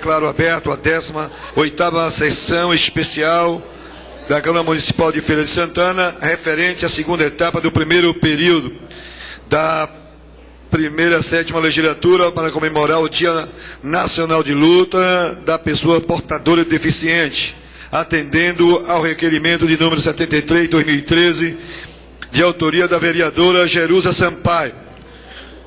declaro aberto a 18ª sessão especial da Câmara Municipal de Feira de Santana, referente à segunda etapa do primeiro período da primeira sétima legislatura para comemorar o Dia Nacional de Luta da Pessoa Portadora de Deficiente, atendendo ao requerimento de número 73/2013, de autoria da vereadora Jerusa Sampaio.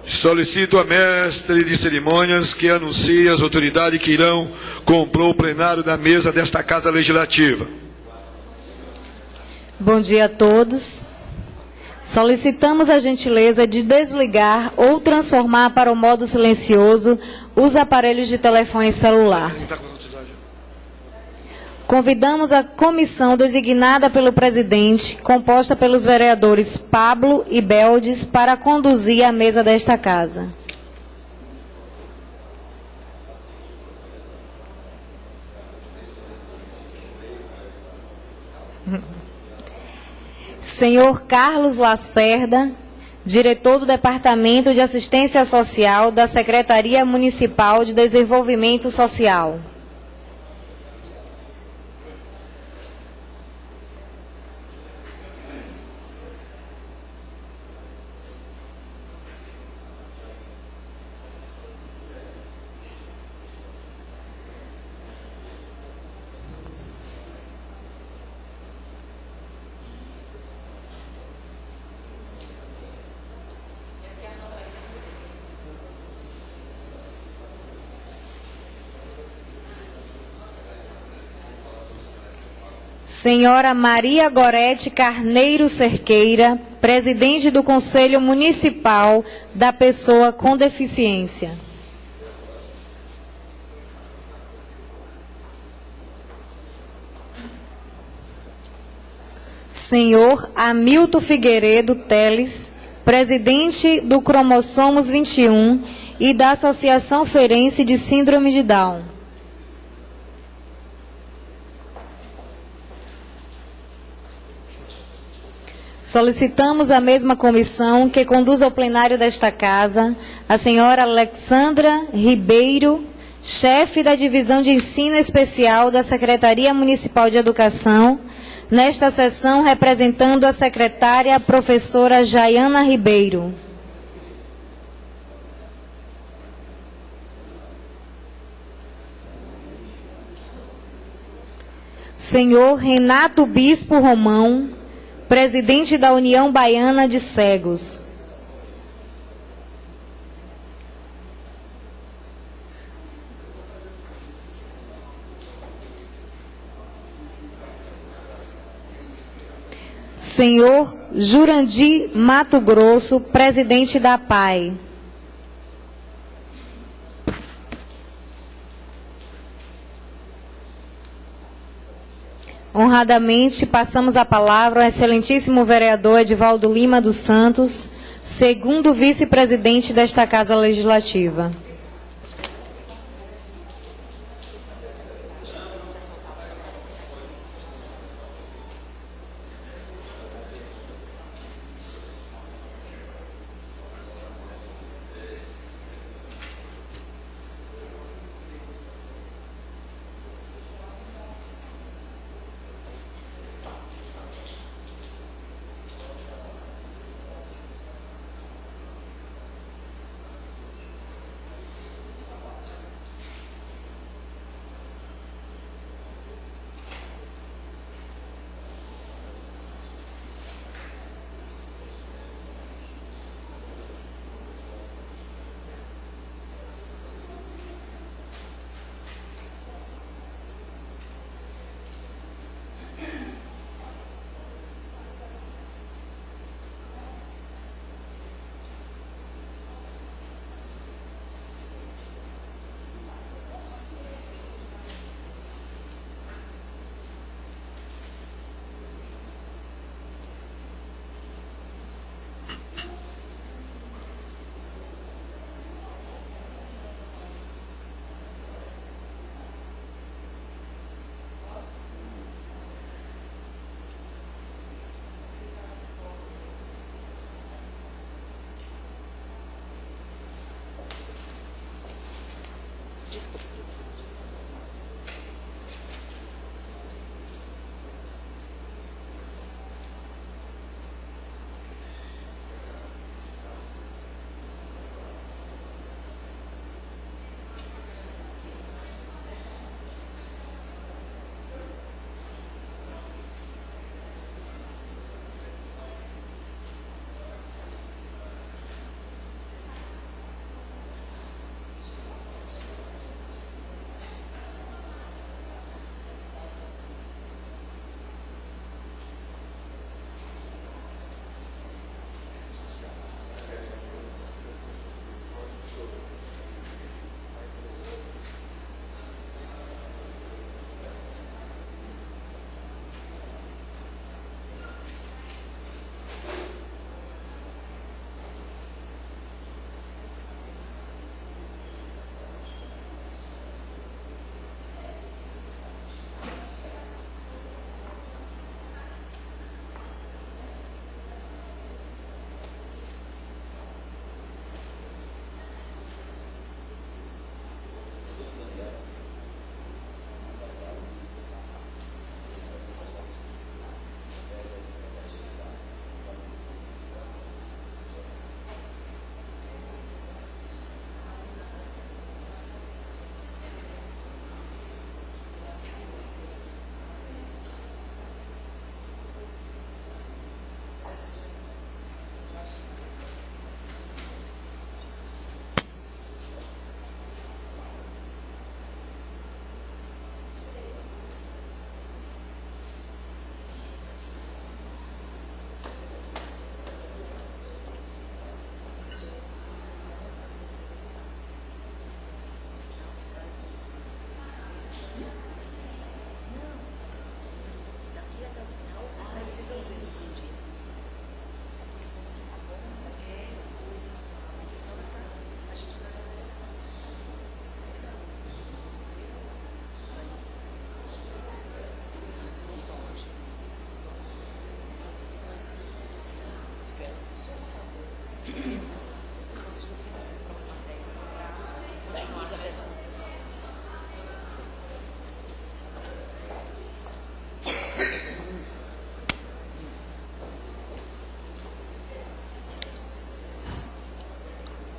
Solicito a mestre de cerimônias que anuncie as autoridades que irão compor o plenário da mesa desta Casa Legislativa. Bom dia a todos. Solicitamos a gentileza de desligar ou transformar para o modo silencioso os aparelhos de telefone celular. Convidamos a comissão designada pelo presidente, composta pelos vereadores Pablo e Beldes, para conduzir a mesa desta casa. Senhor Carlos Lacerda, diretor do Departamento de Assistência Social da Secretaria Municipal de Desenvolvimento Social. Senhora Maria Gorete Carneiro Cerqueira, presidente do Conselho Municipal da Pessoa com Deficiência. Senhor Hamilton Figueiredo Teles, presidente do Cromossomos 21 e da Associação Feirense de Síndrome de Down. Solicitamos à mesma comissão que conduza ao plenário desta casa a senhora Alexandra Ribeiro, chefe da Divisão de Ensino Especial da Secretaria Municipal de Educação, nesta sessão representando a secretária a professora Jaiana Ribeiro. Senhor Renato Bispo Romão, presidente da União Baiana de Cegos. Senhor Jurandir Mato Grosso, presidente da APAE. Honradamente, passamos a palavra ao excelentíssimo vereador Edivaldo Lima dos Santos, segundo vice-presidente desta Casa Legislativa.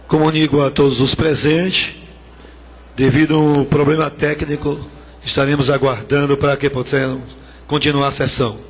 Comunico a todos os presentes, devido a um problema técnico, estaremos aguardando para que possamos continuar a sessão.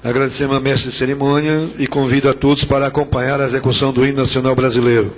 Agradecemos a mestre de cerimônia e convido a todos para acompanhar a execução do hino nacional brasileiro.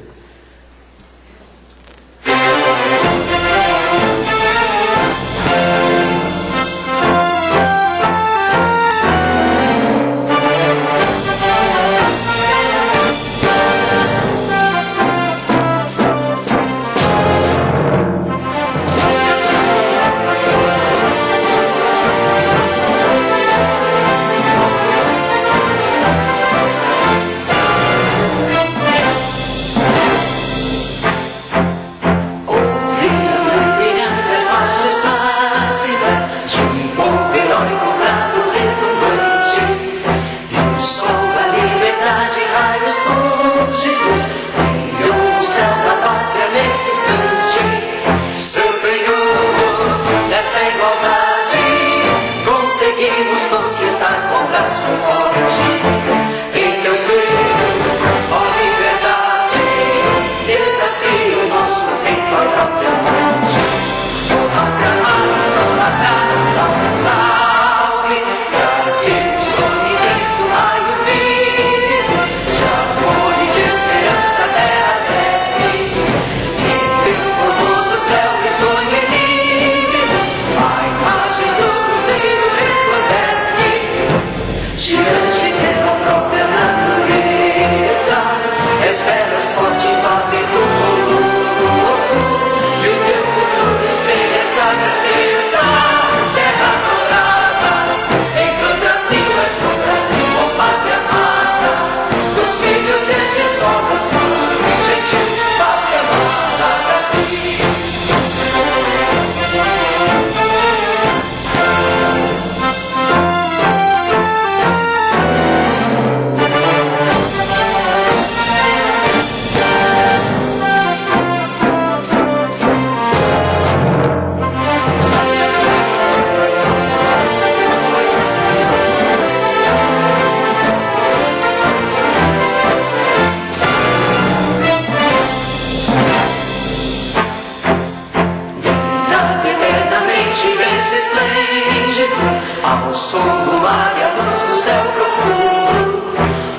som do mar e a luz do céu profundo.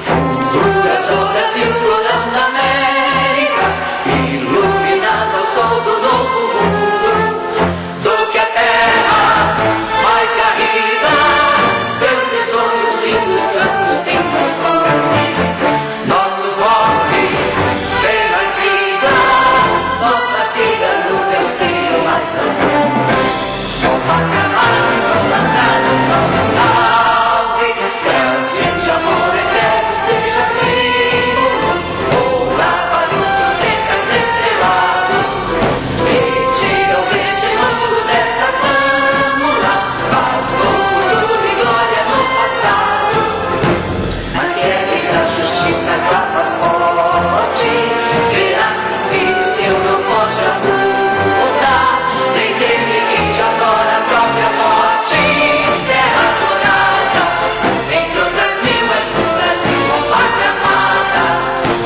Funduras, o Brasil, florão da América, iluminado ao sol do novo mundo. Do que a terra mais garrida, deuses, sonhos lindos, campos, temas, cores. Nossos bosques, vem mais vida, nossa vida no teu seio mais amor. Copacabana, plantada, salve, salve, Brasil de amor eterno, seja símbolo, oura, luz, tentas estrelado, metida o verde louro desta flâmula, paz, futuro e glória no passado. Mas se eres da justiça, capa forte, verás que o filho teu não foge a luta, nem teme quem te adora a própria morte. Terra adorada, entre outras mil, és do Brasil, ó pátria amada,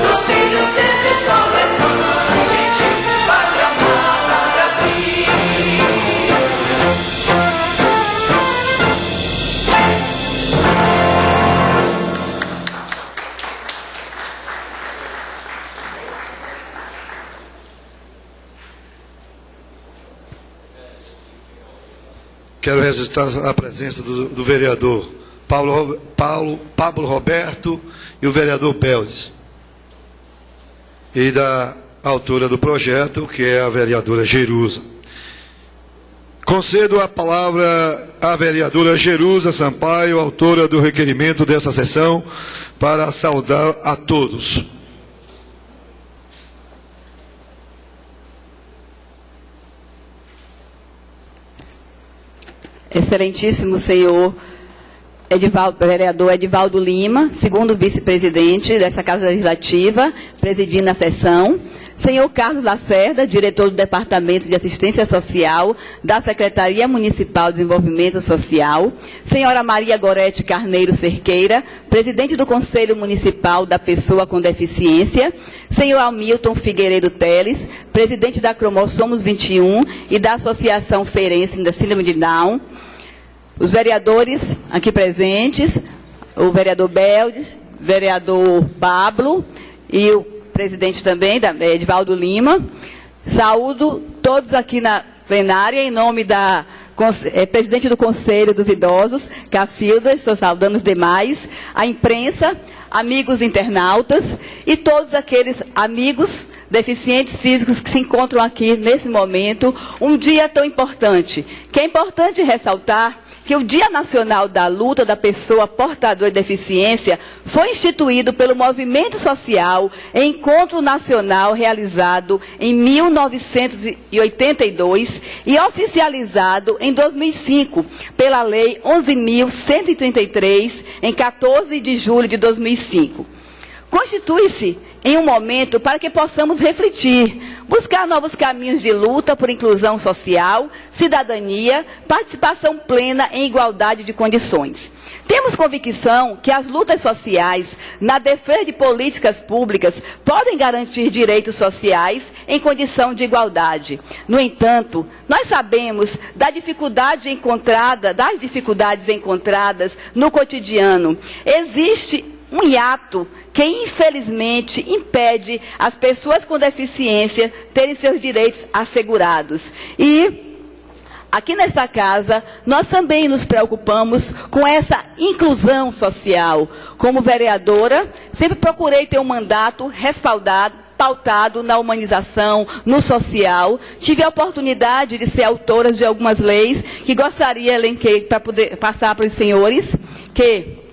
dos filhos deste sol resplandente, pátria amada, Brasil. Quero registrar a presença do vereador Pablo Roberto e o vereador Beldes. E da autora do projeto, que é a vereadora Jerusa. Concedo a palavra à vereadora Jerusa Sampaio, autora do requerimento dessa sessão, para saudar a todos. Excelentíssimo senhor vereador Edivaldo Lima, segundo vice-presidente dessa Casa Legislativa, presidindo a sessão. Senhor Carlos Lacerda, diretor do Departamento de Assistência Social da Secretaria Municipal de Desenvolvimento Social. Senhora Maria Gorete Carneiro Cerqueira, presidente do Conselho Municipal da Pessoa com Deficiência. Senhor Hamilton Figueiredo Teles, presidente da Cromossomos 21 e da Associação Feirense da Síndrome de Down. Os vereadores aqui presentes, o vereador Beldes, vereador Pablo e o presidente também, Edivaldo Lima. Saúdo todos aqui na plenária, em nome da presidente do Conselho dos Idosos, Cacilda, estou saudando os demais, a imprensa, amigos internautas e todos aqueles amigos deficientes físicos que se encontram aqui nesse momento, um dia tão importante, que é importante ressaltar que o Dia Nacional da Luta da Pessoa Portadora de Deficiência foi instituído pelo Movimento Social em Encontro Nacional realizado em 1982 e oficializado em 2005 pela Lei 11.133, em 14 de julho de 2005. Constitui-se em um momento para que possamos refletir, buscar novos caminhos de luta por inclusão social, cidadania, participação plena em igualdade de condições. Temos convicção que as lutas sociais, na defesa de políticas públicas, podem garantir direitos sociais em condição de igualdade. No entanto, nós sabemos das dificuldades encontradas no cotidiano. Existe um hiato que, infelizmente, impede as pessoas com deficiência terem seus direitos assegurados. E aqui nesta casa, nós também nos preocupamos com essa inclusão social. Como vereadora, sempre procurei ter um mandato respaldado, pautado na humanização, no social. Tive a oportunidade de ser autora de algumas leis que gostaria de para poder passar para os senhores, que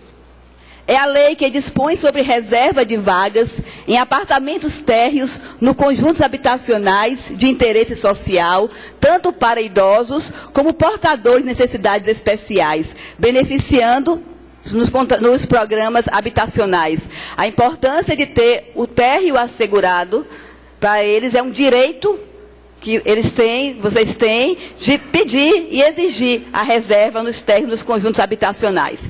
é a lei que dispõe sobre reserva de vagas em apartamentos térreos no conjuntos habitacionais de interesse social, tanto para idosos como portadores de necessidades especiais, beneficiando nos programas habitacionais. A importância de ter o térreo assegurado para eles é um direito que vocês têm, de pedir e exigir a reserva nos térreos dos conjuntos habitacionais.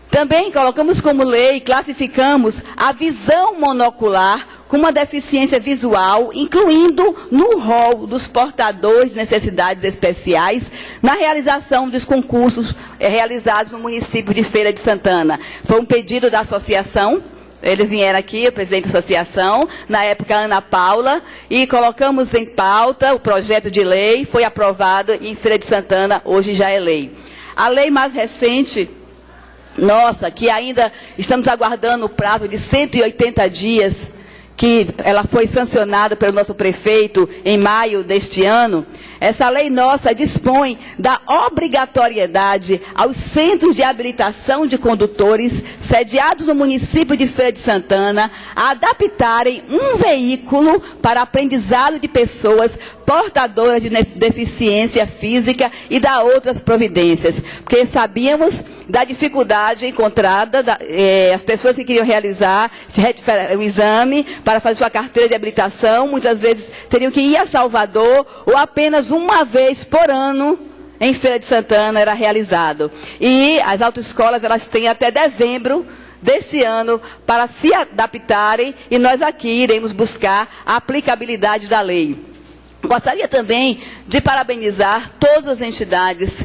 Também colocamos como lei, classificamos a visão monocular com uma deficiência visual, incluindo no rol dos portadores de necessidades especiais, na realização dos concursos realizados no município de Feira de Santana. Foi um pedido da associação. Eles vieram aqui, o presidente da associação, na época Ana Paula, e colocamos em pauta o projeto de lei, foi aprovado em Feira de Santana, hoje já é lei. A lei mais recente, nossa, que ainda estamos aguardando o prazo de 180 dias, que ela foi sancionada pelo nosso prefeito em maio deste ano. Essa lei nossa dispõe da obrigatoriedade aos centros de habilitação de condutores sediados no município de Feira de Santana a adaptarem um veículo para aprendizado de pessoas portadoras de deficiência física e da outras providências. Porque sabíamos da dificuldade encontrada, as pessoas que queriam realizar o exame para fazer sua carteira de habilitação, muitas vezes teriam que ir a Salvador, ou apenas uma vez por ano em Feira de Santana era realizado. E as autoescolas, elas têm até dezembro deste ano para se adaptarem, e nós aqui iremos buscar a aplicabilidade da lei. Gostaria também de parabenizar todas as entidades,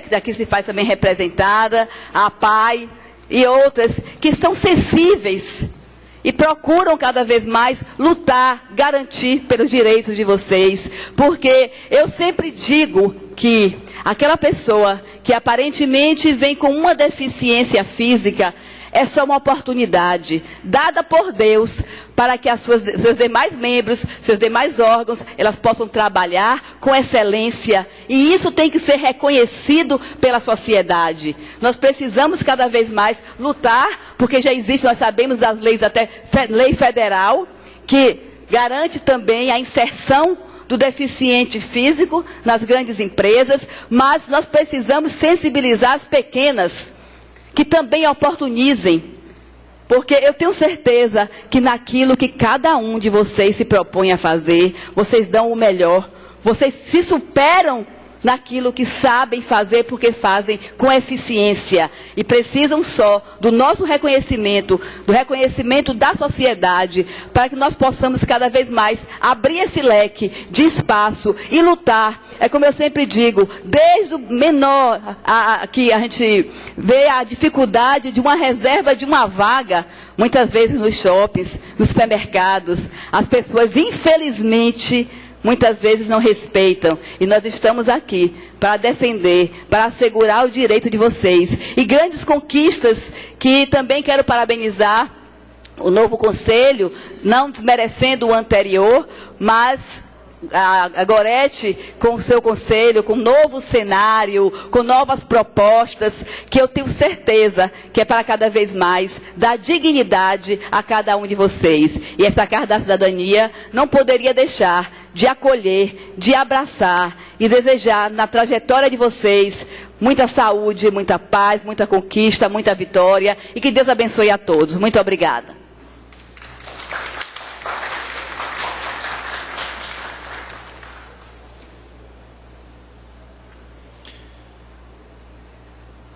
que daqui se faz também representada, a PAI e outras, que estão sensíveis e procuram cada vez mais lutar, garantir pelos direitos de vocês. Porque eu sempre digo que aquela pessoa que aparentemente vem com uma deficiência física, é só uma oportunidade dada por Deus para que seus demais membros, seus demais órgãos, elas possam trabalhar com excelência. E isso tem que ser reconhecido pela sociedade. Nós precisamos cada vez mais lutar, porque já existe, nós sabemos das leis, até lei federal, que garante também a inserção do deficiente físico nas grandes empresas, mas nós precisamos sensibilizar as pequenas, que também oportunizem, porque eu tenho certeza que naquilo que cada um de vocês se propõe a fazer, vocês dão o melhor, vocês se superam naquilo que sabem fazer, porque fazem com eficiência, e precisam só do nosso reconhecimento, do reconhecimento da sociedade, para que nós possamos cada vez mais abrir esse leque de espaço e lutar. É como eu sempre digo, desde o menor, que a gente vê a dificuldade de uma reserva de uma vaga, muitas vezes nos shoppings, nos supermercados, as pessoas, infelizmente, muitas vezes não respeitam, e nós estamos aqui para defender, para assegurar o direito de vocês. E grandes conquistas que também quero parabenizar o novo conselho, não desmerecendo o anterior, mas a Gorete, com o seu conselho, com um novo cenário, com novas propostas, que eu tenho certeza que é para cada vez mais dar dignidade a cada um de vocês. E essa Carta da Cidadania não poderia deixar de acolher, de abraçar e desejar na trajetória de vocês muita saúde, muita paz, muita conquista, muita vitória, e que Deus abençoe a todos. Muito obrigada.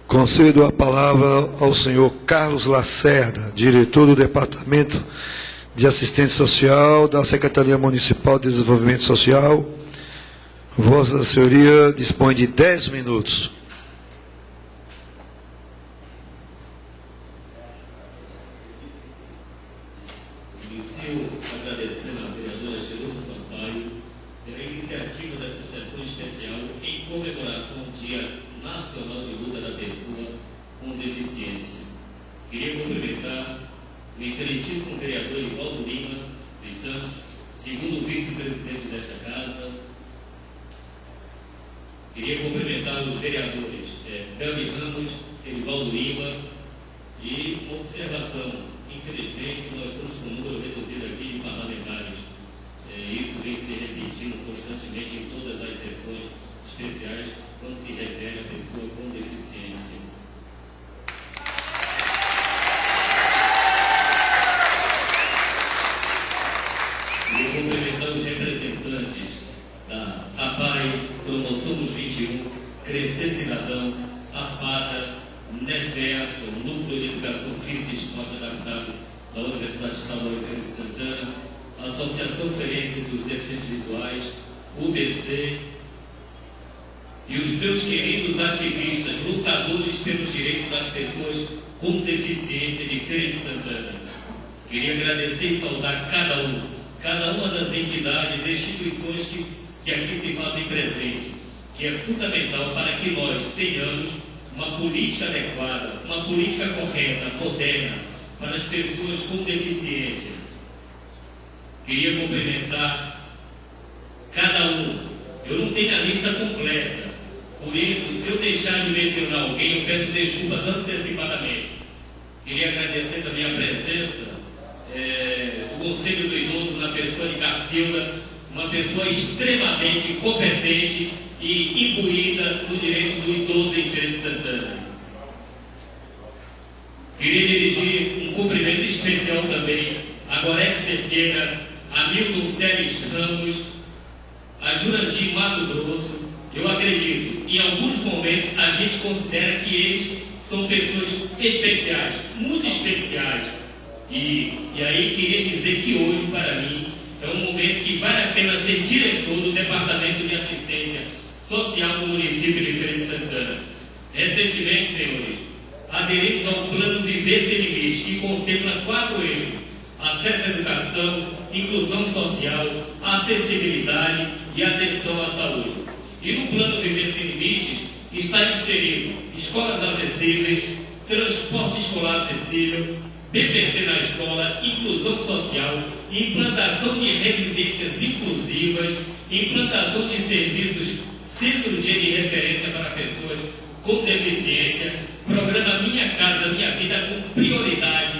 Concedo a palavra ao senhor Carlos Lacerda, diretor do Departamento de Assistência Social da Secretaria Municipal de Desenvolvimento Social. Vossa Senhoria dispõe de 10 minutos. Inicio agradecendo à vereadora Jerusa Sampaio pela iniciativa da Associação Especial em comemoração ao Dia Nacional de Luta da Pessoa com Deficiência. Queria cumprimentar o excelentíssimo vereador Ivaldo Lima dos Santos, segundo vice-presidente desta casa. Queria cumprimentar os vereadores Belli Ramos, Ivaldo Lima, e uma observação: infelizmente nós estamos com um número reduzido aqui de parlamentares. Isso vem se repetindo constantemente em todas as sessões especiais quando se refere à pessoa com deficiência. E cumprimentar os representantes da APAI, Promoção dos 21, Crescer Cidadão, AFADA, NEFEA, que é o Núcleo de Educação Física e Esporte Adaptado, da Universidade Estadual de Feira de Santana, a Associação Ferense dos Deficientes Visuais, UBC, e os meus queridos ativistas, lutadores pelos direitos das pessoas com deficiência de Feira de Santana. Queria agradecer e saudar cada uma das entidades e instituições que aqui se fazem presente, que é fundamental para que nós tenhamos uma política adequada, uma política correta, moderna, para as pessoas com deficiência. Queria cumprimentar cada um. Eu não tenho a lista completa, por isso, se eu deixar de mencionar alguém, eu peço desculpas antecipadamente. Queria agradecer também a presença do Conselho do Idoso na pessoa de Cacilda, uma pessoa extremamente competente e imbuída no direito do idoso em Feira de Santana. Queria dirigir um cumprimento especial também a Gorete Cerqueira, a Milton Teres Ramos, a Jurandir Mato Grosso. Eu acredito, em alguns momentos a gente considera que eles são pessoas especiais, muito especiais. E aí queria dizer que hoje, para mim, é um momento que vale a pena ser diretor do Departamento de Assistência Social do município de Feira de Santana. Recentemente, senhores, aderimos ao Plano Viver Sem Limites, que contempla 4 eixos: acesso à educação, inclusão social, acessibilidade e atenção à saúde. E no Plano Viver Sem Limites está inserido escolas acessíveis, transporte escolar acessível, BPC na escola, inclusão social, implantação de residências inclusivas, implantação de serviços Centro Dia de Referência para pessoas com deficiência, programa Minha Casa Minha Vida com prioridade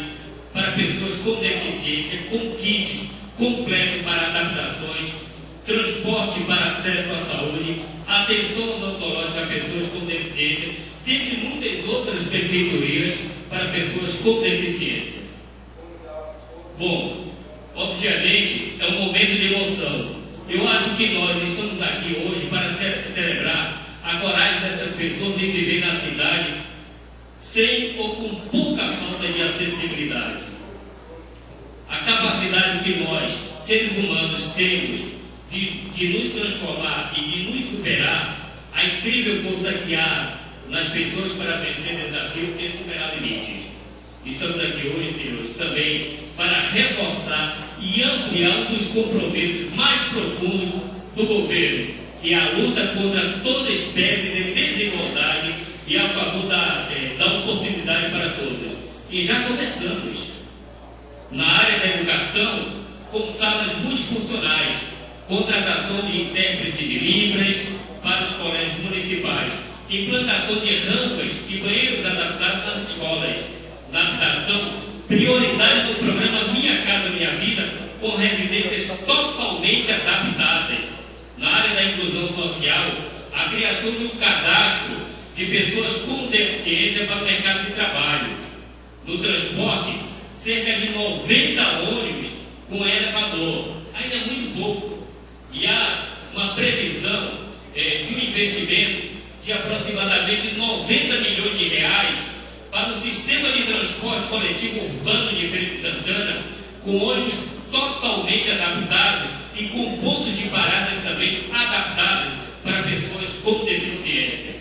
para pessoas com deficiência, com kit completo para adaptações, transporte para acesso à saúde, atenção odontológica a pessoas com deficiência, dentre muitas outras benfeitorias para pessoas com deficiência. Bom, obviamente é um momento de emoção. Eu acho que nós estamos aqui hoje para celebrar a coragem dessas pessoas em viver na cidade sem ou com pouca falta de acessibilidade. A capacidade que nós, seres humanos, temos de nos transformar e de nos superar, a incrível força que há nas pessoas para vencer desafios e superar limites. Estamos aqui hoje, senhores, também para reforçar e ampliar um dos compromissos mais profundos do governo, que é a luta contra toda espécie de desigualdade e a favor da oportunidade para todos. E já começamos na área da educação com salas multifuncionais, contratação de intérprete de Libras para os colégios municipais, implantação de rampas e banheiros adaptados nas escolas, adaptação prioritária do programa Minha Casa Minha Vida, com residências totalmente adaptadas. Na área da inclusão social, a criação de um cadastro de pessoas com deficiência para o mercado de trabalho. No transporte, cerca de 90 ônibus com elevador, ainda é muito pouco. E há uma previsão de um investimento de aproximadamente 90 milhões de reais para o sistema de transporte coletivo urbano de Feira de Santana, com ônibus totalmente adaptados e com pontos de paradas também adaptados para pessoas com deficiência.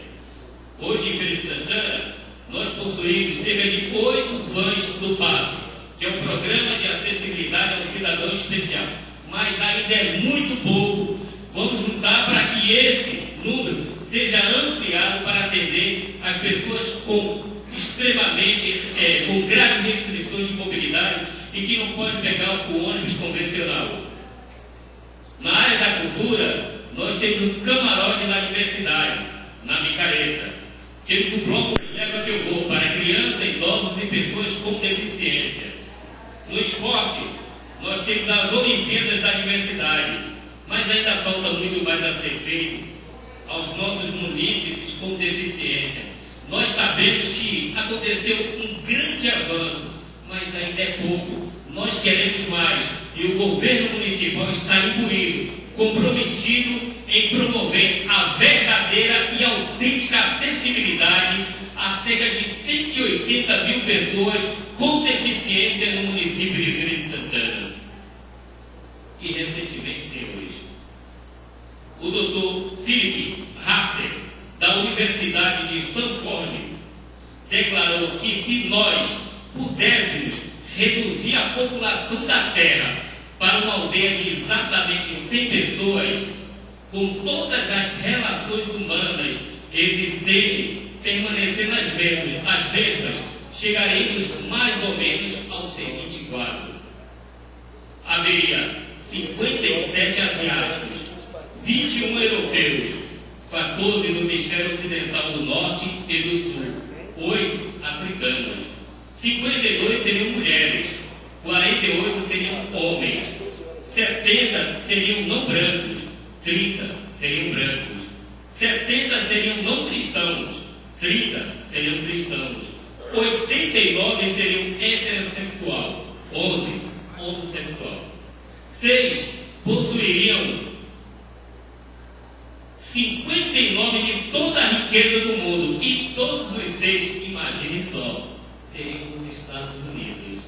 Hoje, em Feira de Santana, nós possuímos cerca de 8 vans do passe, que é o Programa de Acessibilidade ao Cidadão Especial. Mas ainda é muito pouco. Vamos lutar para que esse número seja ampliado para atender as pessoas com graves restrições de mobilidade e que não podem pegar o ônibus convencional. Na área da cultura, nós temos o Camarote da Diversidade, na Micareta. Temos o bloco Leva Que Eu Vou para crianças, idosos e pessoas com deficiência. No esporte, nós temos as Olimpíadas da Diversidade, mas ainda falta muito mais a ser feito aos nossos munícipes com deficiência. Nós sabemos que aconteceu um grande avanço, mas ainda é pouco. Nós queremos mais e o governo municipal está imbuído, comprometido em promover a verdadeira e autêntica acessibilidade a cerca de 180 mil pessoas com deficiência no município o Dr. Philip Hafner, da Universidade de Stanford, declarou que se nós pudéssemos reduzir a população da Terra para uma aldeia de exatamente 100 pessoas, com todas as relações humanas existentes permanecendo as mesmas, chegaremos mais ou menos ao seguinte quadro. Haveria 57 asiáticos, 21 europeus, 14 do hemisfério ocidental do norte e do sul, 8 africanos, 52 seriam mulheres, 48 seriam homens, 70 seriam não brancos, 30 seriam brancos, 70 seriam não cristãos, 30 seriam cristãos, 89 seriam heterossexual, 11 homossexual, 6 possuiriam 59 de toda a riqueza do mundo, e todos os 6, imagine só, seriam dos Estados Unidos.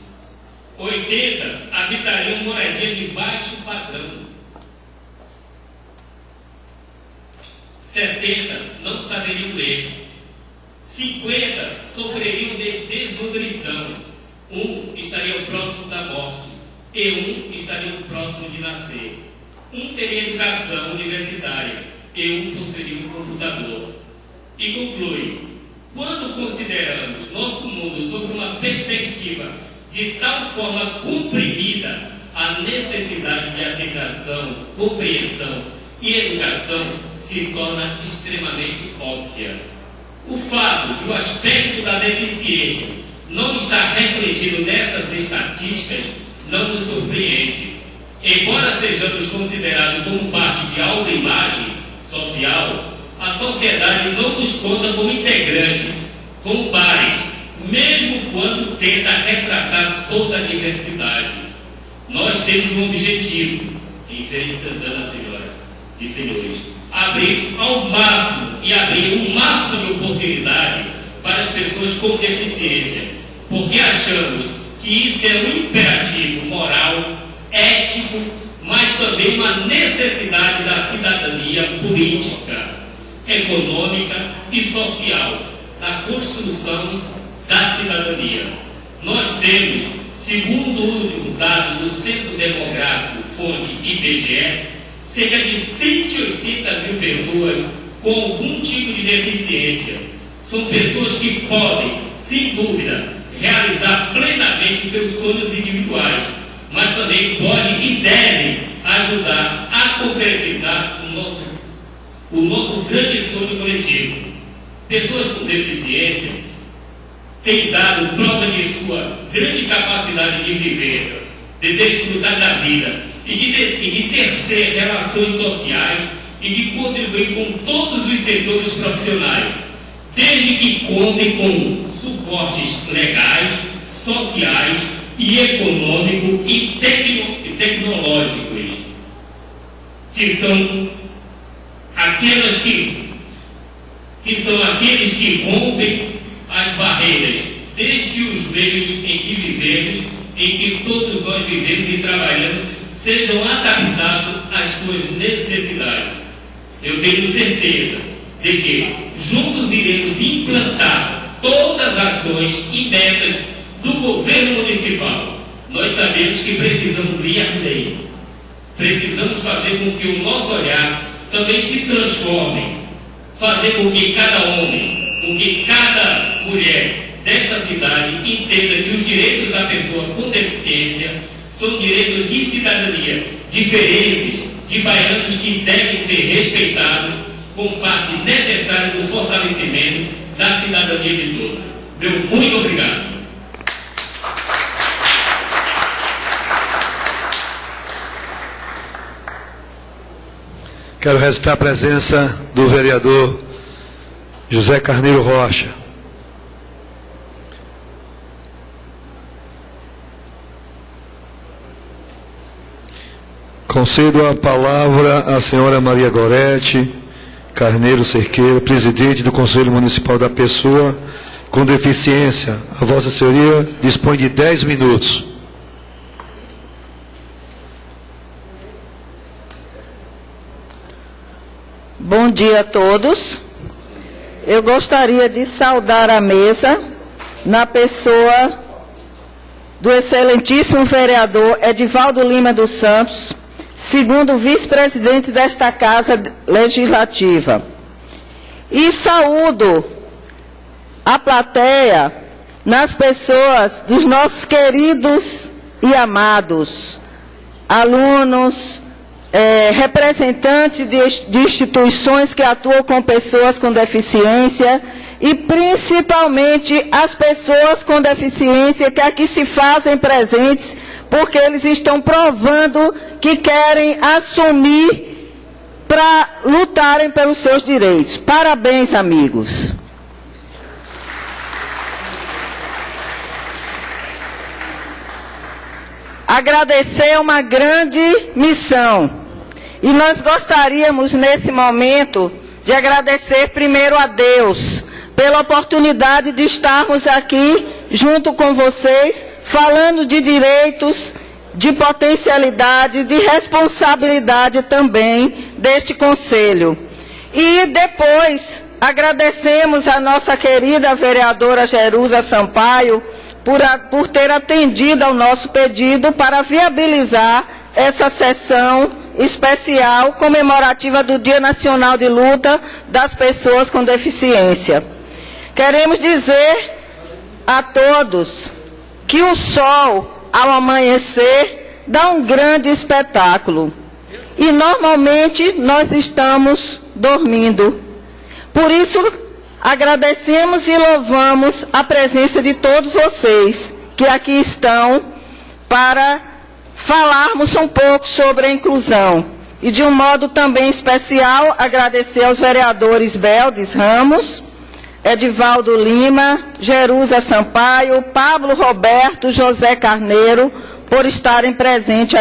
80 habitariam moradia de baixo padrão. 70 não saberiam ler. 50 sofreriam de desnutrição. 1 estaria próximo da morte e 1 estaria próximo de nascer. 1 teria educação universitária e 1 possuiria um computador. E conclui: quando consideramos nosso mundo sob uma perspectiva de tal forma comprimida, a necessidade de aceitação, compreensão e educação se torna extremamente óbvia. O fato de o aspecto da deficiência não estar refletido nessas estatísticas não nos surpreende. Embora sejamos considerados como parte de autoimagem social, a sociedade não nos conta como integrantes, como pares, mesmo quando tenta retratar toda a diversidade. Nós temos um objetivo, em Feira de Santana, senhoras e senhores, abrir ao máximo e abrir o máximo de oportunidade para as pessoas com deficiência, porque achamos que isso é um imperativo moral, ético, mas também uma necessidade da cidadania política, econômica e social, da construção da cidadania. Nós temos, segundo o último dado do Censo Demográfico, fonte IBGE, cerca de 180 mil pessoas com algum tipo de deficiência. São pessoas que podem, sem dúvida, realizar plenamente seus sonhos individuais, mas também podem e devem ajudar a concretizar o nosso grande sonho coletivo. Pessoas com deficiência têm dado prova de sua grande capacidade de viver, de desfrutar da vida e de tecer relações sociais e de contribuir com todos os setores profissionais, desde que contem com suportes legais, sociais e econômicos e tecnológicos, que são aqueles que rompem as barreiras, desde os meios em que vivemos, em que todos nós vivemos e trabalhamos, sejam adaptados às suas necessidades. Eu tenho certeza de que juntos iremos implantar todas as ações e metas do governo municipal. Nós sabemos que precisamos ir além. Precisamos fazer com que o nosso olhar também se transforme, fazer com que cada homem, com que cada mulher desta cidade entenda que os direitos da pessoa com deficiência são direitos de cidadania, diferentes de baianos que devem ser respeitados como parte necessária do fortalecimento da cidadania de todos. Meu muito obrigado. Quero registrar a presença do vereador José Carneiro Rocha. Concedo a palavra à senhora Maria Gorete Carneiro Cerqueira, presidente do Conselho Municipal da Pessoa com Deficiência. A Vossa Senhoria dispõe de 10 minutos. Bom dia a todos. Eu gostaria de saudar a mesa na pessoa do excelentíssimo vereador Edivaldo Lima dos Santos, segundo vice-presidente desta Casa Legislativa. E saúdo a plateia nas pessoas dos nossos queridos e amados alunos, representantes de instituições que atuam com pessoas com deficiência e principalmente as pessoas com deficiência que aqui se fazem presentes porque eles estão provando que querem assumir para lutarem pelos seus direitos. Parabéns, amigos. Agradecer é uma grande missão. E nós gostaríamos, nesse momento, de agradecer primeiro a Deus pela oportunidade de estarmos aqui junto com vocês, falando de direitos, de potencialidade, de responsabilidade também deste Conselho. E depois, agradecemos a nossa querida vereadora Jerusa Sampaio por ter atendido ao nosso pedido para viabilizar essa sessão especial comemorativa do Dia Nacional de Luta das Pessoas com Deficiência. Queremos dizer a todos que o sol, ao amanhecer, dá um grande espetáculo. E, normalmente, nós estamos dormindo. Por isso, agradecemos e louvamos a presença de todos vocês que aqui estão para falarmos um pouco sobre a inclusão. E, de um modo também especial, agradecer aos vereadores Beldes Ramos, Edivaldo Lima, Jerusa Sampaio, Pablo Roberto, José Carneiro, por estarem presentes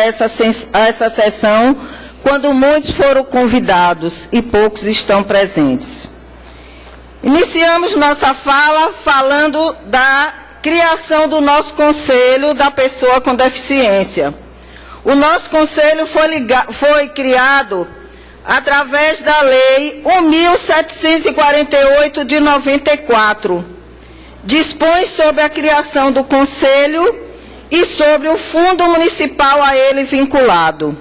a essa sessão, quando muitos foram convidados e poucos estão presentes. Iniciamos nossa fala falando da criação do nosso Conselho da Pessoa com Deficiência. O nosso Conselho foi criado através da Lei 1.748 de 94. Dispõe sobre a criação do Conselho e sobre o fundo municipal a ele vinculado.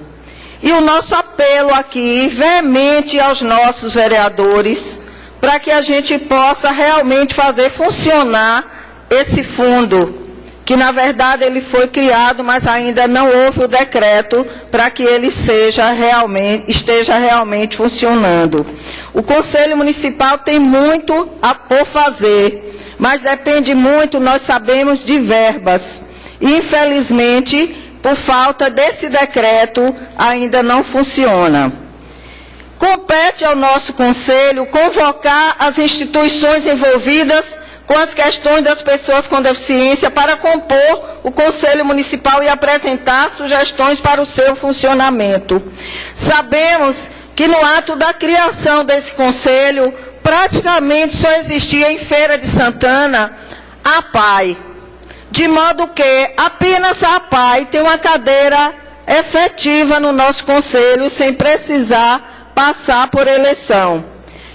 E o nosso apelo aqui, veemente aos nossos vereadores, para que a gente possa realmente fazer funcionar esse fundo, que na verdade ele foi criado, mas ainda não houve o decreto para que ele esteja realmente funcionando. O Conselho Municipal tem muito por fazer, mas depende muito, nós sabemos, de verbas. E, infelizmente, por falta desse decreto, ainda não funciona. Compete ao nosso Conselho convocar as instituições envolvidas com as questões das pessoas com deficiência para compor o Conselho Municipal e apresentar sugestões para o seu funcionamento. Sabemos que no ato da criação desse Conselho, praticamente só existia em Feira de Santana a APAI, de modo que apenas a APAI tem uma cadeira efetiva no nosso Conselho, sem precisar passar por eleição.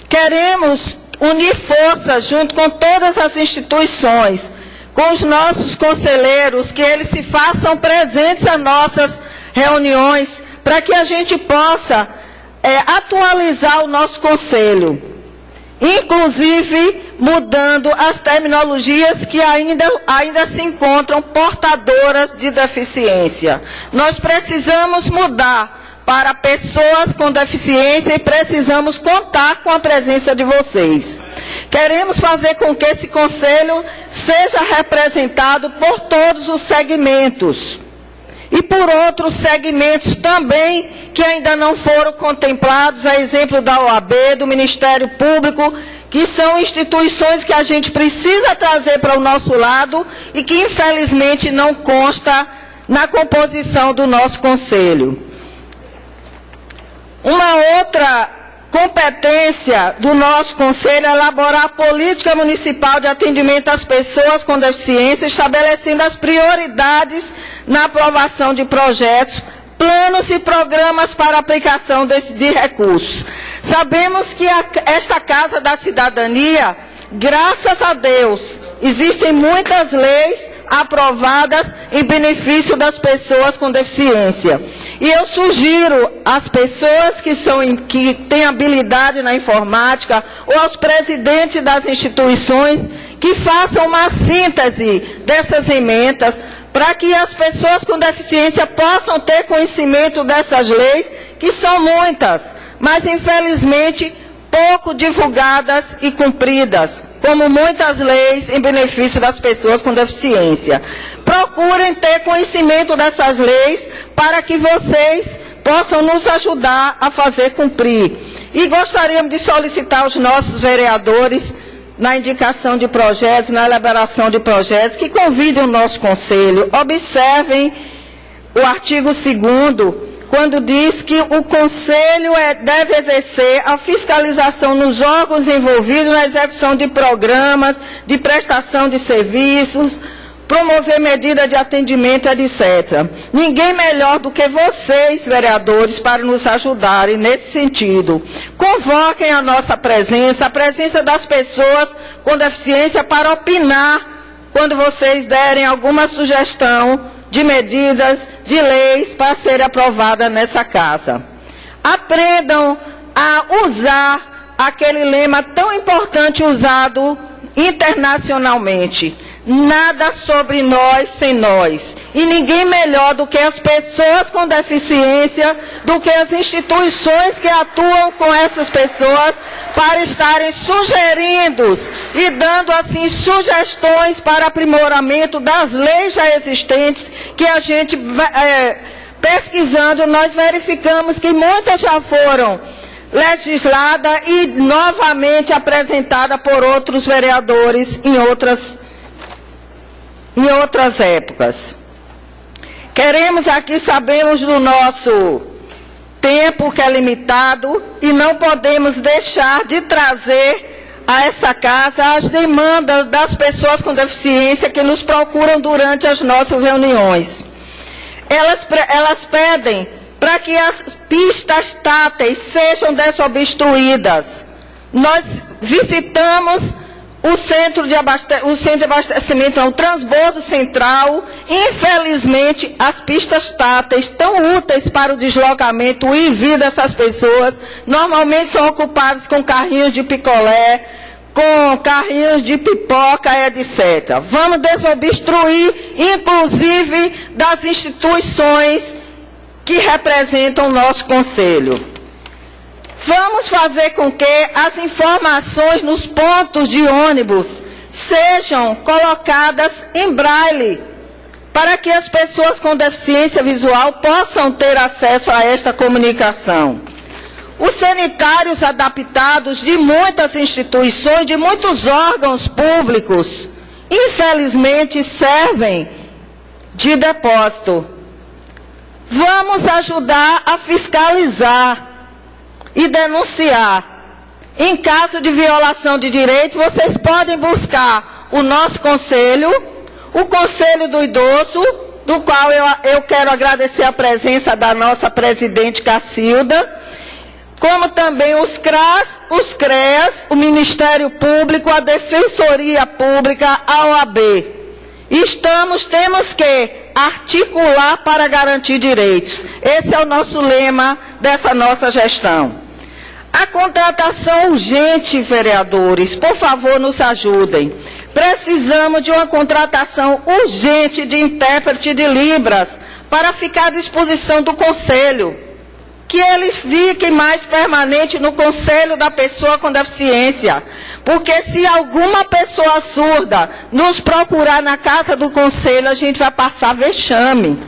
Queremos unir forças junto com todas as instituições, com os nossos conselheiros, que eles se façam presentes às nossas reuniões, para que a gente possa atualizar o nosso Conselho, inclusive mudando as terminologias que ainda se encontram portadoras de deficiência. Nós precisamos mudar para pessoas com deficiência e precisamos contar com a presença de vocês. Queremos fazer com que esse Conselho seja representado por todos os segmentos e por outros segmentos também que ainda não foram contemplados, a exemplo da OAB, do Ministério Público, que são instituições que a gente precisa trazer para o nosso lado e que infelizmente não consta na composição do nosso Conselho. Uma outra competência do nosso Conselho é elaborar a política municipal de atendimento às pessoas com deficiência, estabelecendo as prioridades na aprovação de projetos, planos e programas para aplicação de recursos. Sabemos que esta Casa da Cidadania, graças a Deus, existem muitas leis aprovadas em benefício das pessoas com deficiência. E eu sugiro às pessoas que têm habilidade na informática ou aos presidentes das instituições que façam uma síntese dessas emendas para que as pessoas com deficiência possam ter conhecimento dessas leis, que são muitas, mas infelizmente pouco divulgadas e cumpridas, como muitas leis em benefício das pessoas com deficiência. Procurem ter conhecimento dessas leis para que vocês possam nos ajudar a fazer cumprir. E gostaríamos de solicitar aos nossos vereadores, na indicação de projetos, na elaboração de projetos, que convidem o nosso conselho, observem o artigo 2º, quando diz que o Conselho deve exercer a fiscalização nos órgãos envolvidos na execução de programas, de prestação de serviços, promover medidas de atendimento, etc. Ninguém melhor do que vocês, vereadores, para nos ajudarem nesse sentido. Convoquem a nossa presença, a presença das pessoas com deficiência, para opinar quando vocês derem alguma sugestão de medidas, de leis para serem aprovadas nessa casa. Aprendam a usar aquele lema tão importante usado internacionalmente: nada sobre nós sem nós. E ninguém melhor do que as pessoas com deficiência, do que as instituições que atuam com essas pessoas, para estarem sugerindo e dando assim sugestões para aprimoramento das leis já existentes, que a gente, pesquisando, nós verificamos que muitas já foram legisladas e novamente apresentadas por outros vereadores em outras épocas. Queremos aqui, sabemos do nosso tempo que é limitado e não podemos deixar de trazer a essa casa as demandas das pessoas com deficiência que nos procuram durante as nossas reuniões. Elas pedem para que as pistas táteis sejam desobstruídas. Nós visitamos o centro de abastecimento, o transbordo central. Infelizmente, as pistas táteis, tão úteis para o deslocamento e vir dessas pessoas, normalmente são ocupadas com carrinhos de picolé, com carrinhos de pipoca, etc. Vamos desobstruir, inclusive, das instituições que representam o nosso conselho. Vamos fazer com que as informações nos pontos de ônibus sejam colocadas em braille, para que as pessoas com deficiência visual possam ter acesso a esta comunicação. Os sanitários adaptados de muitas instituições, de muitos órgãos públicos, infelizmente servem de depósito. Vamos ajudar a fiscalizar e denunciar. Em caso de violação de direito, vocês podem buscar o nosso conselho, o Conselho do Idoso, do qual eu quero agradecer a presença da nossa presidente Cacilda, como também os CRAS, os CREAS, o Ministério Público, a Defensoria Pública, a OAB. Temos que articular para garantir direitos. Esse é o nosso lema dessa nossa gestão. A contratação urgente, vereadores, por favor, nos ajudem. Precisamos de uma contratação urgente de intérprete de Libras para ficar à disposição do Conselho. Que eles fiquem mais permanente no Conselho da pessoa com deficiência. Porque se alguma pessoa surda nos procurar na casa do Conselho, a gente vai passar vexame.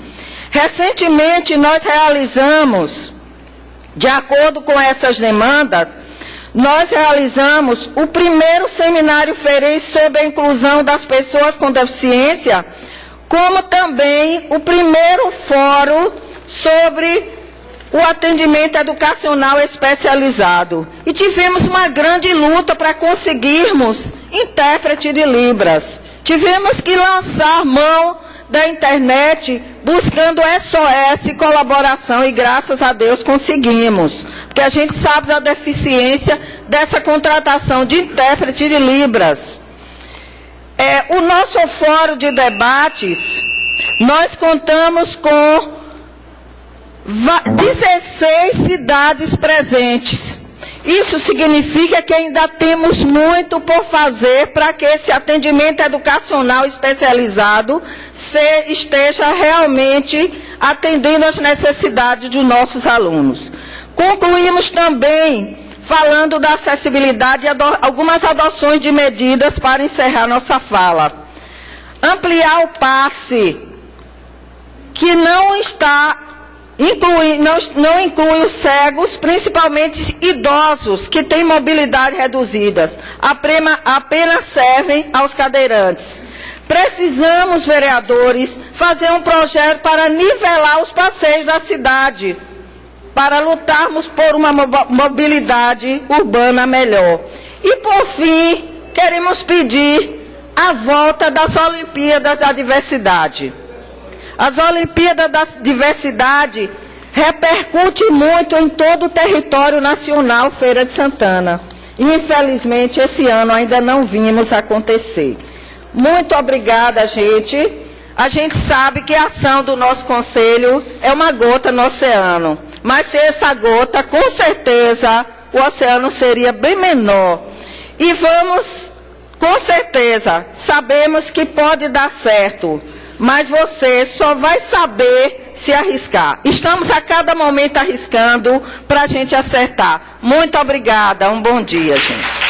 Recentemente, nós realizamos, de acordo com essas demandas, nós realizamos o primeiro seminário ferense sobre a inclusão das pessoas com deficiência, como também o primeiro fórum sobre o atendimento educacional especializado. E tivemos uma grande luta para conseguirmos intérprete de Libras. Tivemos que lançar mão da internet buscando SOS, colaboração, e graças a Deus conseguimos. Porque a gente sabe da deficiência dessa contratação de intérprete de Libras. O nosso fórum de debates, nós contamos com 16 cidades presentes. Isso significa que ainda temos muito por fazer para que esse atendimento educacional especializado esteja realmente atendendo às necessidades dos nossos alunos. Concluímos também falando da acessibilidade e algumas adoções de medidas para encerrar nossa fala. Ampliar o passe, que não inclui os cegos, principalmente idosos, que têm mobilidade reduzidas, apenas servem aos cadeirantes. Precisamos, vereadores, fazer um projeto para nivelar os passeios da cidade, para lutarmos por uma mobilidade urbana melhor. E, por fim, queremos pedir a volta das Olimpíadas da Diversidade. As Olimpíadas da Diversidade repercutem muito em todo o território nacional Feira de Santana. Infelizmente, esse ano ainda não vimos acontecer. Muito obrigada, gente. A gente sabe que a ação do nosso conselho é uma gota no oceano. Mas sem essa gota, com certeza, o oceano seria bem menor. E vamos, com certeza, sabemos que pode dar certo. Mas você só vai saber se arriscar. Estamos a cada momento arriscando para a gente acertar. Muito obrigada. Um bom dia, gente.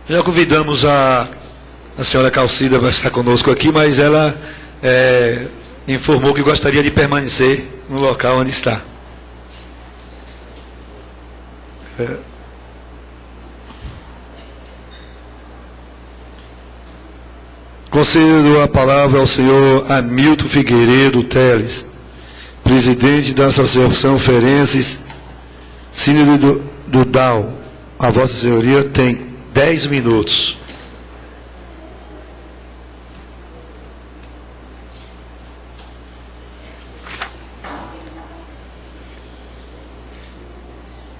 Já convidamos a senhora Calcida para estar conosco aqui, mas ela informou que gostaria de permanecer no local onde está. Concedo a palavra ao senhor Hamilton Figueiredo Teles, presidente da Associação Ferenses Sínodo do DAO. A Vossa Senhoria tem 10 minutos.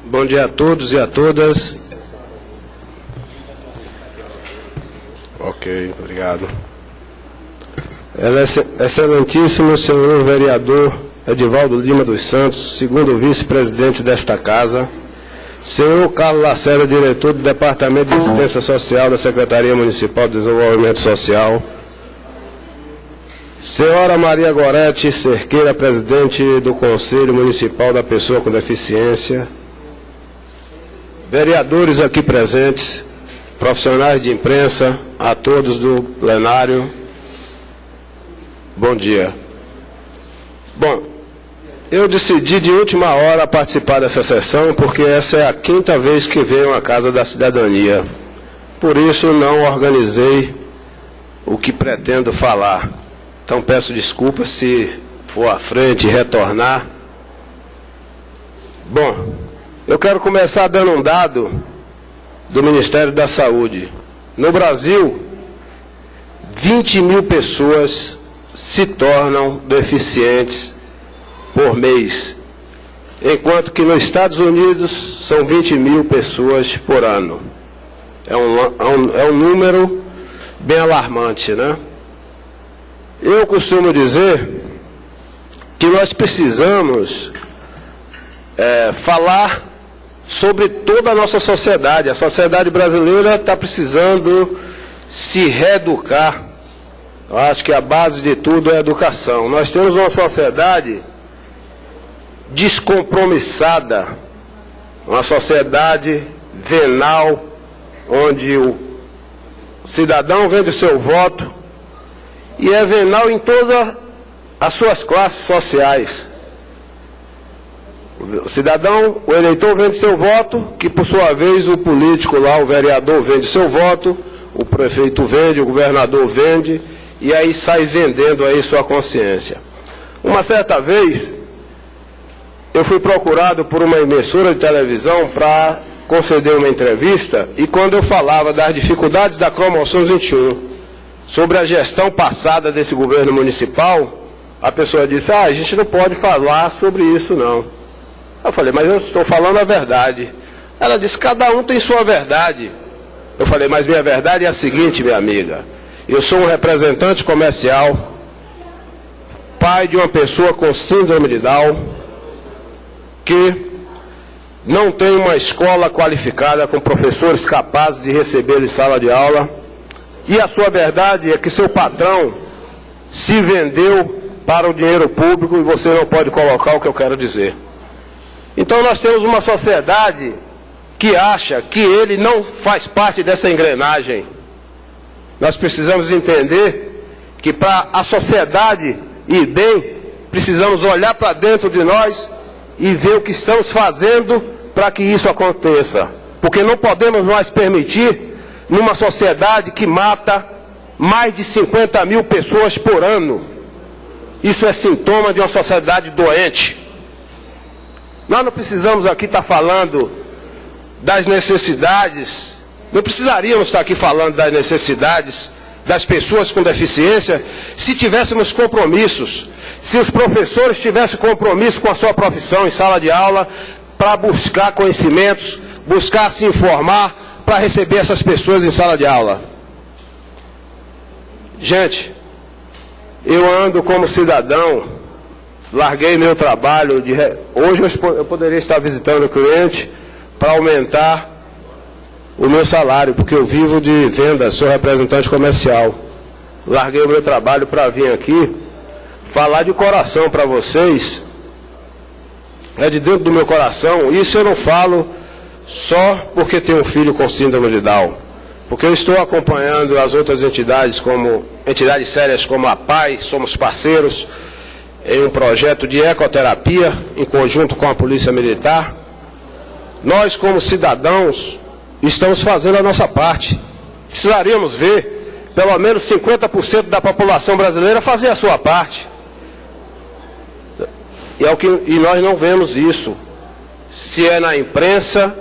Bom dia a todos e a todas. Ok, obrigado. Excelentíssimo senhor vereador Edivaldo Lima dos Santos, segundo vice-presidente desta casa, senhor Carlos Lacerda, diretor do Departamento de Assistência Social da Secretaria Municipal de Desenvolvimento Social, senhora Maria Gorete Cerqueira, presidente do Conselho Municipal da Pessoa com Deficiência, vereadores aqui presentes, profissionais de imprensa, a todos do plenário, bom dia. Bom, eu decidi de última hora participar dessa sessão, porque essa é a 5ª vez que venho à Casa da Cidadania. Por isso não organizei o que pretendo falar. Então peço desculpas se for à frente e retornar. Bom, eu quero começar dando um dado do Ministério da Saúde. No Brasil, 20 mil pessoas se tornam deficientes por mês, enquanto que nos Estados Unidos são 20 mil pessoas por ano. É um número bem alarmante, né? Eu costumo dizer que nós precisamos falar sobre toda a nossa sociedade. A sociedade brasileira está precisando se reeducar. Eu acho que a base de tudo é a educação. Nós temos uma sociedade descompromissada, uma sociedade venal, onde o cidadão vende o seu voto e é venal em todas as suas classes sociais. O cidadão, o eleitor vende seu voto, que por sua vez o político lá, o vereador vende seu voto, o prefeito vende, o governador vende, e aí sai vendendo aí sua consciência. Uma certa vez, eu fui procurado por uma emissora de televisão para conceder uma entrevista, e quando eu falava das dificuldades da Cromoção 21, sobre a gestão passada desse governo municipal, a pessoa disse, a gente não pode falar sobre isso não. Eu falei, mas eu estou falando a verdade. Ela disse, cada um tem sua verdade. Eu falei, mas minha verdade é a seguinte, minha amiga, eu sou um representante comercial, pai de uma pessoa com síndrome de Down, que não tem uma escola qualificada com professores capazes de recebê-lo em sala de aula, e a sua verdade é que seu patrão se vendeu para o dinheiro público e você não pode colocar o que eu quero dizer. Então nós temos uma sociedade que acha que ele não faz parte dessa engrenagem. Nós precisamos entender que para a sociedade ir bem, precisamos olhar para dentro de nós e ver o que estamos fazendo para que isso aconteça. Porque não podemos mais permitir, numa sociedade que mata mais de 50 mil pessoas por ano. Isso é sintoma de uma sociedade doente. Nós não precisamos aqui estar falando das necessidades, não precisaríamos estar aqui falando das necessidades das pessoas com deficiência se tivéssemos compromissos, se os professores tivessem compromisso com a sua profissão em sala de aula, para buscar conhecimentos, buscar se informar, para receber essas pessoas em sala de aula. Gente, eu ando como cidadão, larguei meu trabalho, hoje eu poderia estar visitando o cliente para aumentar o meu salário, porque eu vivo de venda, sou representante comercial. Larguei o meu trabalho para vir aqui falar de coração para vocês, é de dentro do meu coração. Isso eu não falo só porque tenho um filho com síndrome de Down, porque eu estou acompanhando as outras entidades, como entidades sérias como a PAI, somos parceiros em um projeto de ecoterapia, em conjunto com a Polícia Militar. Nós, como cidadãos, estamos fazendo a nossa parte. Precisaríamos ver pelo menos 50% da população brasileira fazer a sua parte. E nós não vemos isso. Se é na imprensa,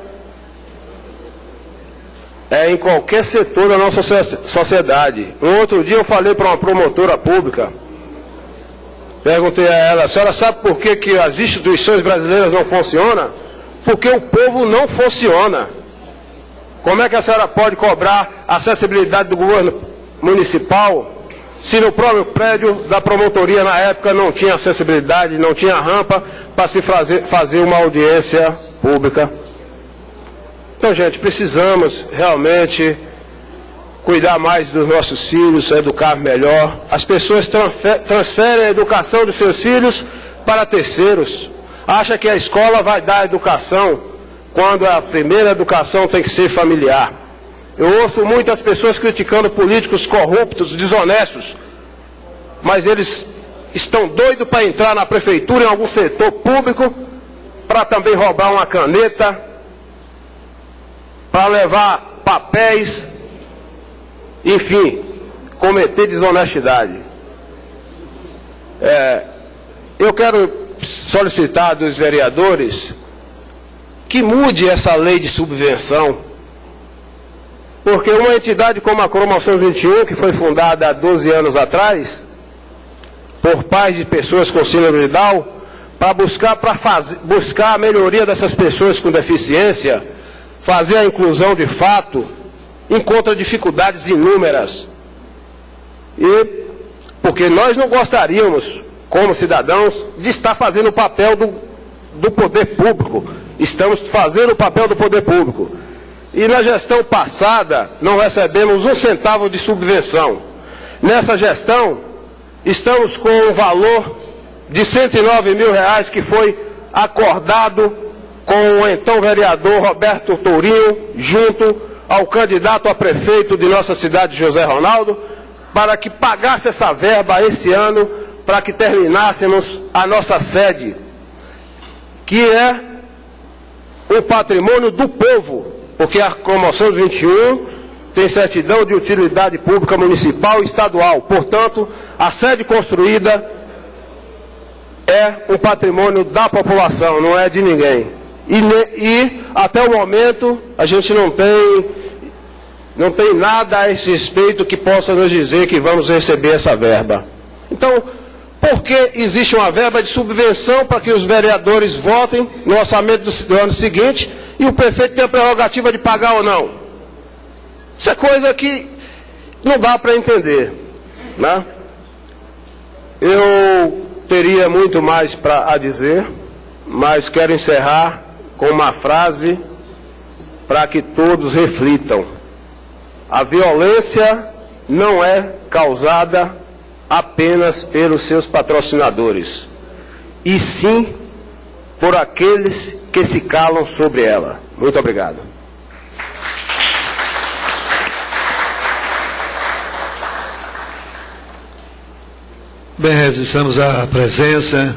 é em qualquer setor da nossa sociedade. Um outro dia eu falei para uma promotora pública, perguntei a ela, a senhora sabe por que as instituições brasileiras não funcionam? Porque o povo não funciona. Como é que a senhora pode cobrar a acessibilidade do governo municipal se no próprio prédio da promotoria na época não tinha acessibilidade, não tinha rampa para se fazer uma audiência pública? Então, gente, precisamos realmente cuidar mais dos nossos filhos, educar melhor. As pessoas transferem a educação dos seus filhos para terceiros. Acha que a escola vai dar educação, quando a primeira educação tem que ser familiar. Eu ouço muitas pessoas criticando políticos corruptos, desonestos, mas eles estão doidos para entrar na prefeitura, em algum setor público, para também roubar uma caneta, para levar papéis, enfim, cometer desonestidade. Eu quero solicitar dos vereadores que mude essa lei de subvenção, porque uma entidade como a Cromoção 21, que foi fundada há 12 anos atrás, por pais de pessoas com síndrome de Down, para buscar a melhoria dessas pessoas com deficiência, fazer a inclusão de fato, encontra dificuldades inúmeras. E porque nós não gostaríamos, como cidadãos, de estar fazendo o papel do poder público. Estamos fazendo o papel do poder público. E na gestão passada, não recebemos um centavo de subvenção. Nessa gestão, estamos com um valor de R$109 mil que foi acordado com o então vereador Roberto Tourinho, junto ao candidato a prefeito de nossa cidade, José Ronaldo, para que pagasse essa verba esse ano, para que terminássemos a nossa sede, que é um patrimônio do povo, porque a Cromoção 21 tem certidão de utilidade pública municipal e estadual. Portanto, a sede construída é um patrimônio da população, não é de ninguém. E até o momento a gente não tem nada a esse respeito que possa nos dizer que vamos receber essa verba. Então, por que existe uma verba de subvenção para que os vereadores votem no orçamento do ano seguinte e o prefeito tem a prerrogativa de pagar ou não? Isso é coisa que não dá para entender, né? Eu teria muito mais a dizer, mas quero encerrar com uma frase para que todos reflitam. A violência não é causada apenas pelos seus patrocinadores, e sim por aqueles que se calam sobre ela. Muito obrigado. Bem, registramos a presença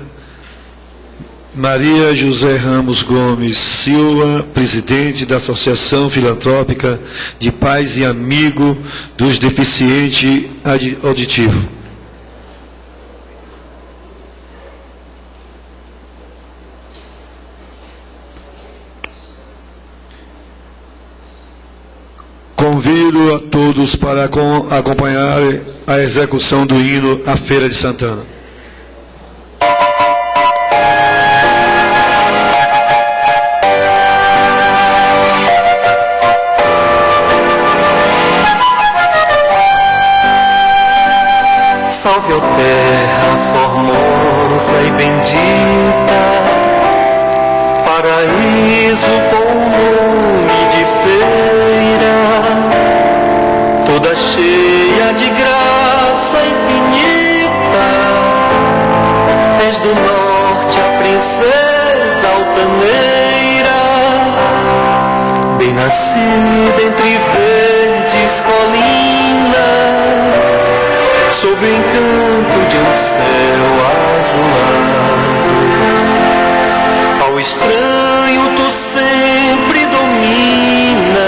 Maria José Ramos Gomes Silva, presidente da Associação Filantrópica de Pais e Amigo dos Deficientes Auditivos. Convido a todos para acompanhar a execução do hino à Feira de Santana. Salve, ó terra formosa e bendita, paraíso com nome de feira, toda cheia de graça infinita. És do norte a princesa altaneira, bem nascida entre verdes colinas, sob o encanto de um céu azulado. Ao estranho tu sempre dominas,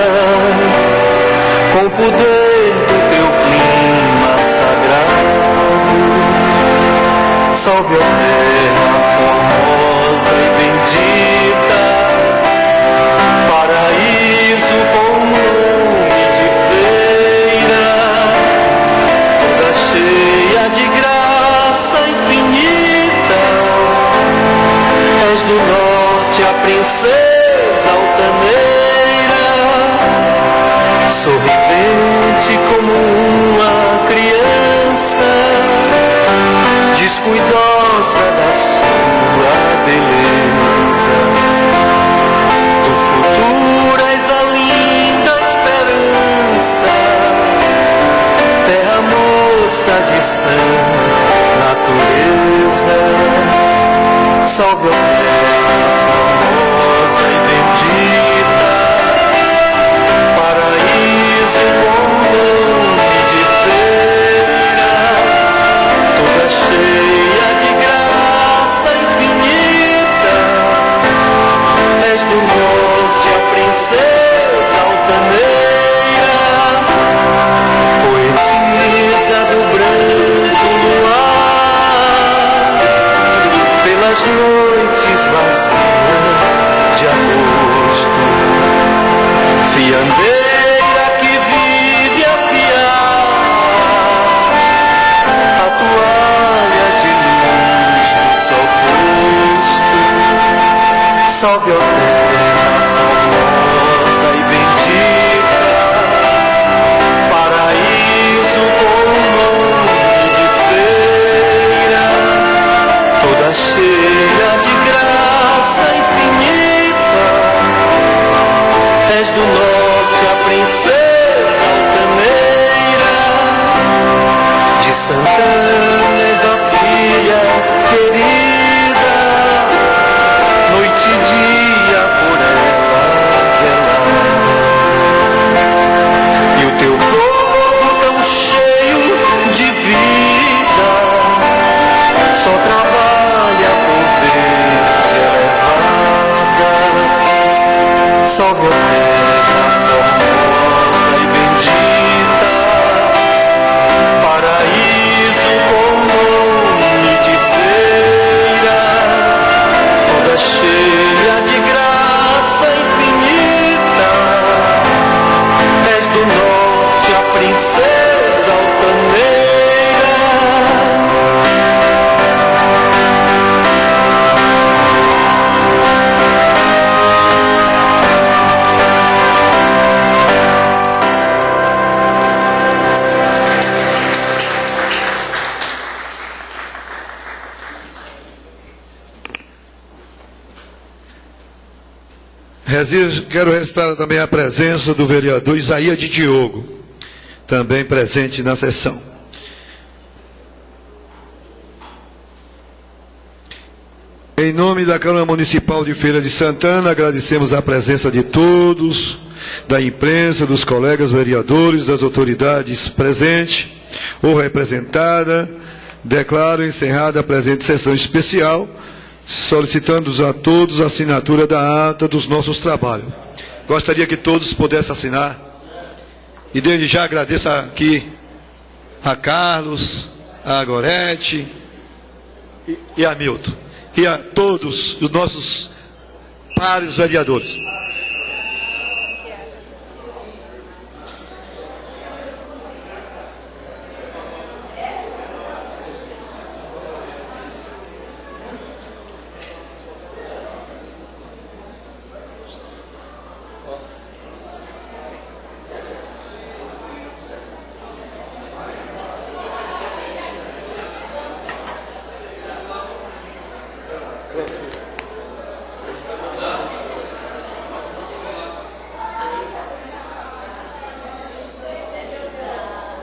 com o poder do teu clima sagrado. Salve a terra formosa e bendita, paraíso com nome de feira, toda cheia de graça infinita. És do norte a princesa altaneira, sorridente como uma criança, descuidosa da sua beleza. Do futuro és a linda esperança, terra moça de sã natureza. Salve a terra formosa e bendita, paraíso com nome de feira, toda cheia de graça infinita. És do norte a princesa altaneira, poetisa do branco luar, pelas noites vazias de agosto, fiandeira que vive a fiar a toalha de luz do sol posto. Salve a terra formosa e bendita, paraíso com nome de feira, toda cheia de graça infinita. És do norte a princesa altaneira, de Santana és a filha querida, noite e dia Quero registrar também a presença do vereador Isaías de Diogo, também presente na sessão. Em nome da Câmara Municipal de Feira de Santana, agradecemos a presença de todos, da imprensa, dos colegas vereadores, das autoridades presentes ou representadas. Declaro encerrada a presente sessão especial, solicitando a todos a assinatura da ata dos nossos trabalhos. Gostaria que todos pudessem assinar. E desde já agradeço aqui a Carlos, a Gorete e a Milton. E a todos os nossos pares vereadores.